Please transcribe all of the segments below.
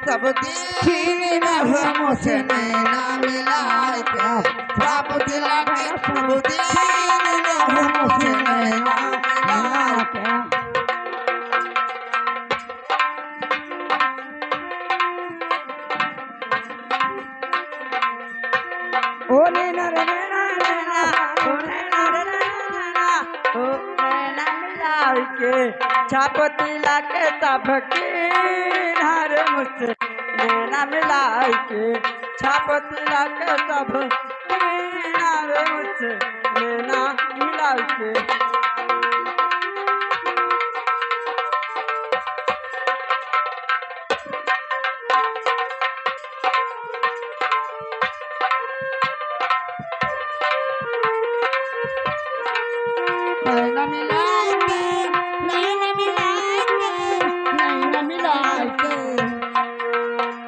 सब दीन मुझसे नैना मिलाए क्या सब दिला के सब दीन मुझसे नैना मिलाए क्या ओ नैना रे नैना नैना ओ नैना रे नैना ओ नैना मिलाए के छाप दिला के सबकी नारे मुझसे नैना मिलाए के छाप दिला के सब नारे मुझसे नैना मिलाए के नैना मिलाए के नैना मिलाए के नैना मिलाए के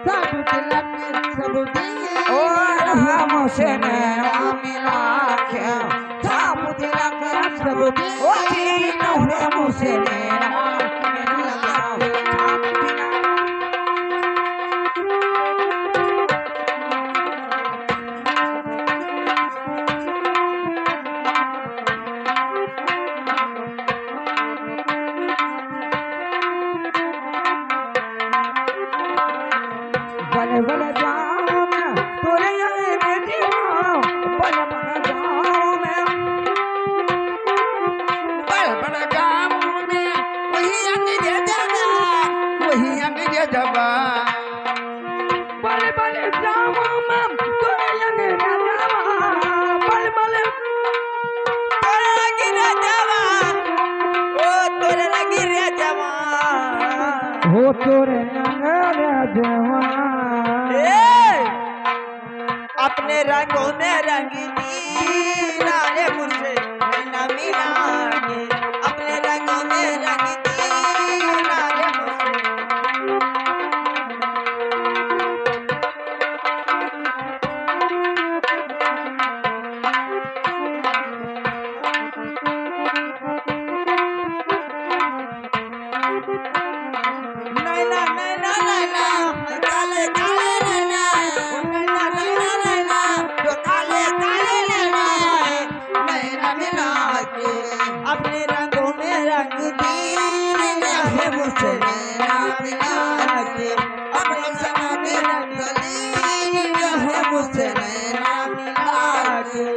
सब दिला के सब दीन मुझसे नैना मिलाए क्या सब दिला के सब दीन मुझसे नैना मिलाए बल बल जाऊं मैं तोरे ये जीवा बल बल जाऊं मैं बड़ गाँव में वही अंग्रेज जबा वही अंग्रेज जबा बल बल जाऊं मैं तोरे ये जीवा बल बल तोरे लगी रे जबा ओ तोरे लगी रे जबा हो तोरे ये जीवा अपने रंगों में रंग दीना रे मुझसे नैना मिला के अपने रंगों में रंग दीना रे मुझसे नैना नैना नैना काले काले नैना नैना नैना नैना जो काले काले नैना नैना मिला के अपने रंगों में रंग दीना है मुझसे नैना मिला के अपने रंगों में रंग दीना है मुझसे नैना मिला के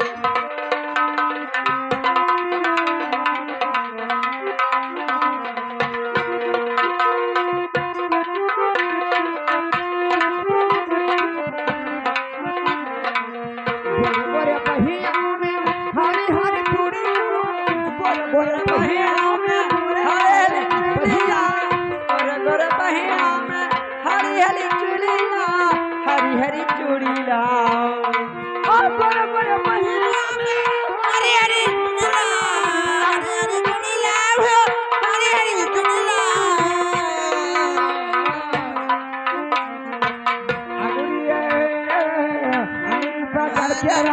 गोरे पहिया में हरी हरी चूड़ी गोरे पहिया में हरी पहिया गोरे पहिया में हरी हरी चूड़ी हरी हरी चूड़ी ओ गोरे गोरे पहिया में हरी हरी चुड़ी लाओ हरी हरी चुड़ी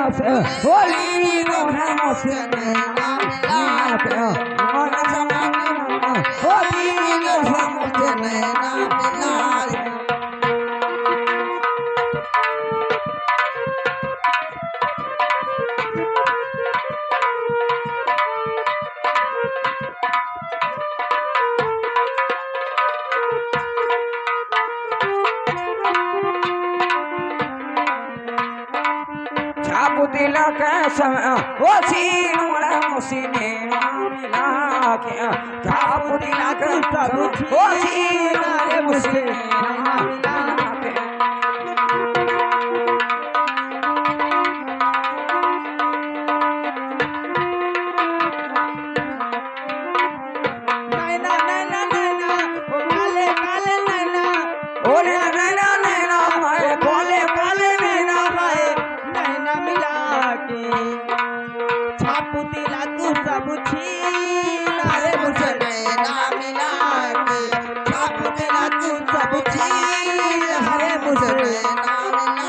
होली रोना से नैना मिला के मन समाना होली रोना से नैना मिला के छाप दिला के समय ओ सीनों मुसीने मिला के छाप दिला के सब ओ सीनों मुसीने मिला के नैना नैना नैना ओ काले काले नैना ओ नैना नैना मारे काले काले नैना हाय नैना मिला के छाप दिला तू सब छीना रे मुझसे नैना मिला के छाप दिला तू सब छीना रे मुझसे नैना मिला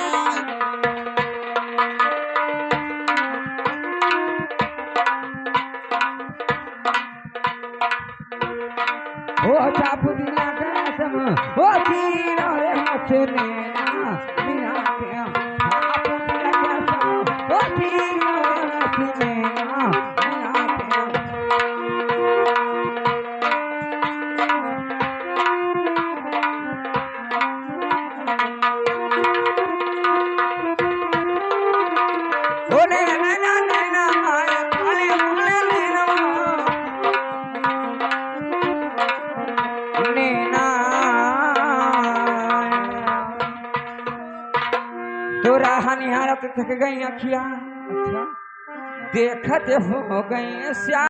ओ छाप दिला के समय ओ सीनों सुने ना मीना के आप मेरा क्या सुनो ओ ठीक सुने ना मीना के बोले नैना नैना काले काले नैना नैना तोरा हनिहारत थक गई अखियां अच्छा देखत हो गई श्याम